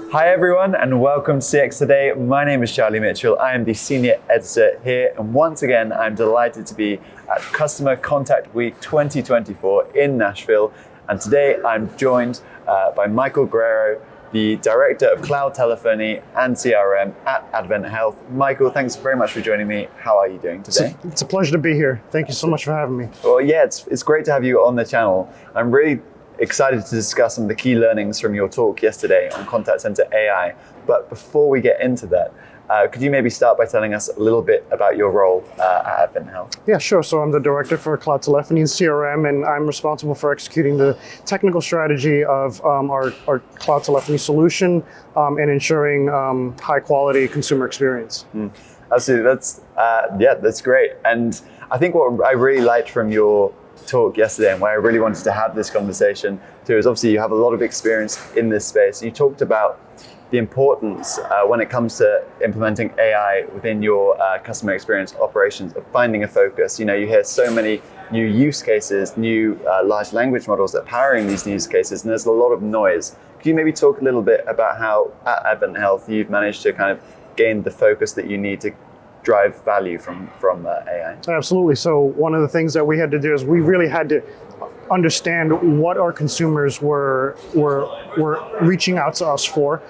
Hi everyone and welcome to CX Today. My name is Charlie Mitchell. I am the Senior Editor here, and once again I'm delighted to be at Customer Contact Week 2024 in Nashville. And today I'm joined by Michael Guerrero, the Director of Cloud Telephony and CRM at AdventHealth. Michael, thanks very much for joining me. How are you doing today? It's a pleasure to be here. Thank you so much for having me. Well, yeah, it's great to have you on the channel. I'm really excited to discuss some of the key learnings from your talk yesterday on Contact Center AI. But before we get into that, could you maybe start by telling us a little bit about your role at AdventHealth? Yeah, sure. So I'm the Director for Cloud Telephony and CRM, and I'm responsible for executing the technical strategy of our Cloud Telephony solution and ensuring high quality consumer experience. Absolutely, that's great. And I think what I really liked from your talk yesterday and why I really wanted to have this conversation too is obviously you have a lot of experience in this space. You talked about the importance when it comes to implementing AI within your customer experience operations of finding a focus. You know, you hear so many new use cases, new large language models that are powering these use cases, and there's a lot of noise. Could you maybe talk a little bit about how at AdventHealth you've managed to kind of gain the focus that you need to drive value from AI? Absolutely. So one of the things that we had to do is we really had to understand what our consumers were reaching out to us for.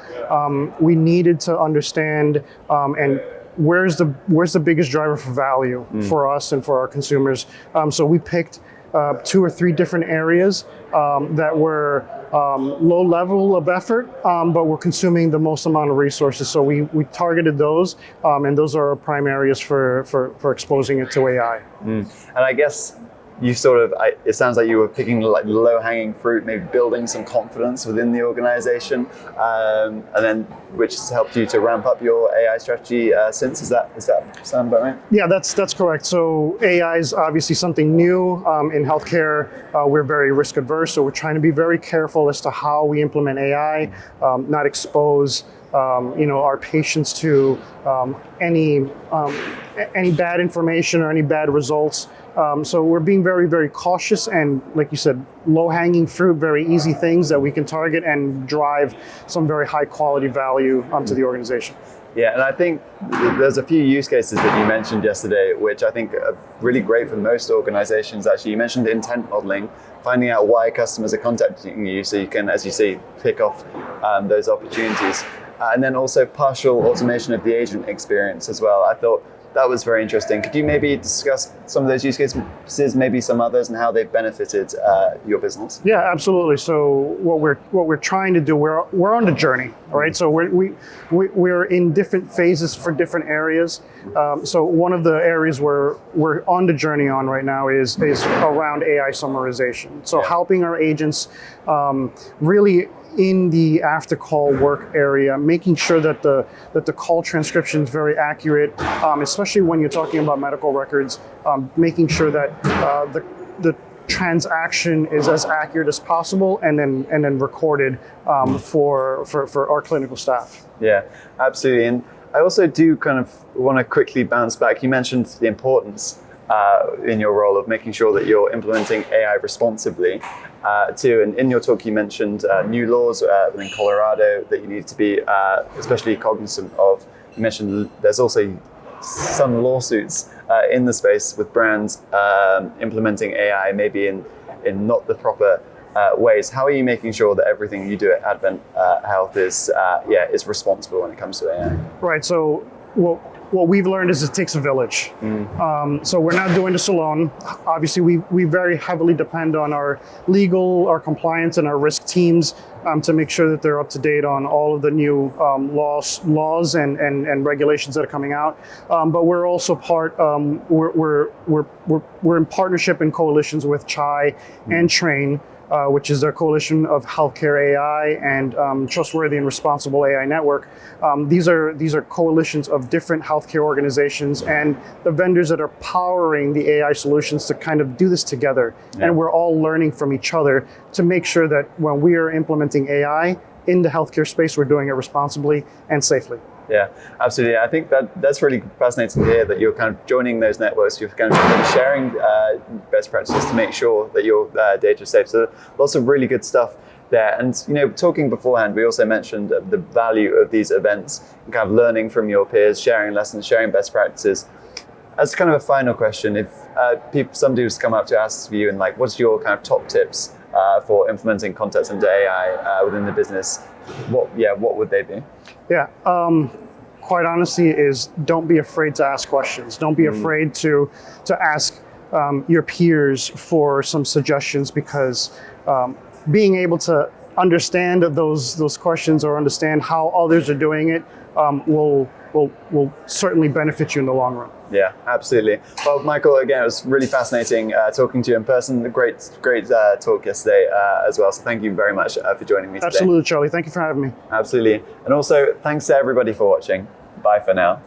We needed to understand and where's the biggest driver for value for us and for our consumers. So we picked 2 or 3 different areas that were low level of effort, but we're consuming the most amount of resources. So we targeted those, and those are our prime areas for exposing it to AI. And I guess you it sounds like you were picking like low-hanging fruit, maybe building some confidence within the organization, and then which has helped you to ramp up your AI strategy since. Does that sound about right? Yeah, that's correct. So AI is obviously something new in healthcare. We're very risk adverse, so we're trying to be very careful as to how we implement AI, not expose our patients to any bad information or any bad results. So we're being very, very cautious and, like you said, low-hanging fruit, very easy things that we can target and drive some very high-quality value to the organization. Yeah, and I think there's a few use cases that you mentioned yesterday, which I think are really great for most organizations. Actually, you mentioned intent modeling, finding out why customers are contacting you so you can, as you say, pick off those opportunities. And then also partial automation of the agent experience as well. I thought that was very interesting. Could you maybe discuss some of those use cases, maybe some others, and how they've benefited your business? Yeah, absolutely. So what we're trying to do, we're on the journey, all right? So we're in different phases for different areas. So one of the areas we're on the journey on right now is around AI summarization. So helping our agents really in the after call work area, making sure that the call transcription is very accurate, especially when you're talking about medical records, making sure that the transaction is as accurate as possible and then recorded for our clinical staff. Yeah, absolutely. And I also do kind of want to quickly bounce back. You mentioned the importance in your role of making sure that you're implementing AI responsibly too. And in your talk, you mentioned new laws in Colorado that you need to be especially cognizant of. You mentioned there's also some lawsuits in the space with brands implementing AI maybe in not the proper ways. How are you making sure that everything you do at AdventHealth is responsible when it comes to AI? Right. So what we've learned is it takes a village. So we're not doing this alone. Obviously, we very heavily depend on our legal, our compliance, and our risk teams to make sure that they're up to date on all of the new laws and regulations that are coming out. But we're also we're in partnership and coalitions with CHAI and Train, which is a coalition of healthcare AI and trustworthy and responsible AI network. These are coalitions of different healthcare organizations and the vendors that are powering the AI solutions to kind of do this together. Yeah. And we're all learning from each other to make sure that when we are implementing AI in the healthcare space, we're doing it responsibly and safely. Yeah, absolutely. I think that's really fascinating to hear that you're kind of joining those networks. You're kind of sharing best practices to make sure that your data is safe. So lots of really good stuff there. And talking beforehand, we also mentioned the value of these events, and kind of learning from your peers, sharing lessons, sharing best practices. As kind of a final question, if somebody was to come up to ask you and like, what's your kind of top tips for implementing contact center AI within the business? What would they be? Yeah, quite honestly, is don't be afraid to ask questions. Don't be afraid to ask your peers for some suggestions, because being able to understand those questions or understand how others are doing it will certainly benefit you in the long run. Yeah, absolutely. Well, Michael, again, it was really fascinating talking to you in person. Great talk yesterday as well. So thank you very much for joining me today. Absolutely, Charlie. Thank you for having me. Absolutely. And also, thanks to everybody for watching. Bye for now.